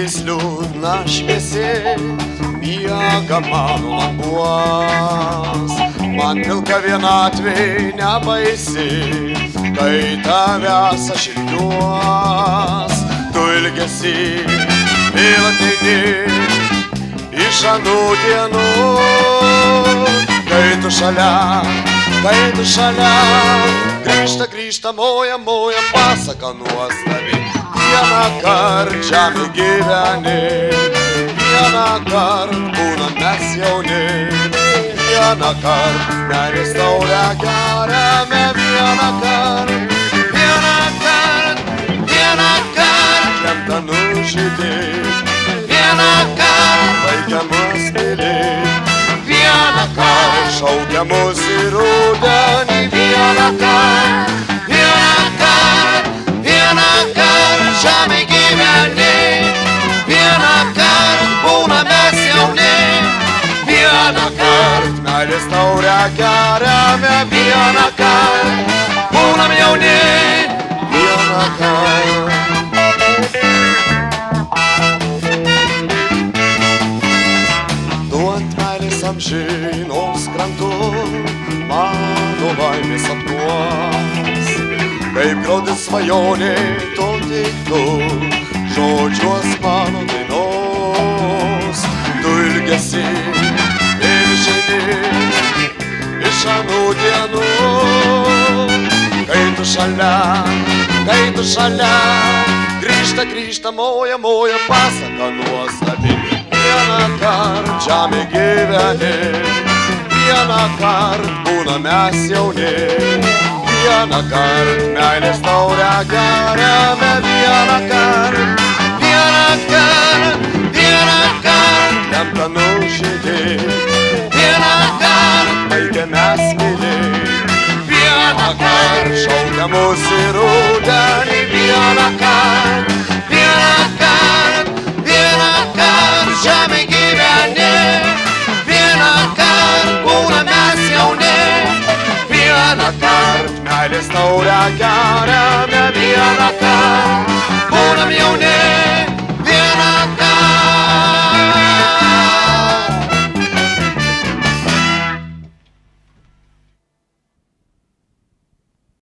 Naktis liūdna šviesi, miega mano languos. Man pilka vienatvė nebaisi, kai tavęs aš ilgiuos. Tu ilgesi, vėl ateini iš anų dienų. Kai tu šalia, grįžta moja pasaka nuostabi. Vieną kart žemė gyveni, vieną kart būna mes jauni, vieną kart meilės taurę geriame, vieną kart lemta nužudyti, vieną kart baigiamas mylėti, vieną kart šaukiamus į rudenį, vieną kart žemė gyveni, vieną kart būna mes jauni, vieną kart meilės taurę geriame, vieną kart būnam jauni, vieną kart. Tu ant meilės amžinos krantu mano laimės sapnuos. Kaip graudis svajonė, tu tik tu, žodžiuos mano dainos. Tu ilgesi ir žini iš anų dienų. Kai tu šalia, grįžta moja pasaka nuostabi. Vieną kart žemė gyveni, vieną kart būna mes jauni, vieną kart meilės taurę geriame, vieną kart lemta nužudyti, vieną kart baigiamės mylėti, vieną kart šaukiamus į rudenį, vieną kart žemė gyveni, vieną kart būna mes jauni, vieną kart meilės taurę geriame.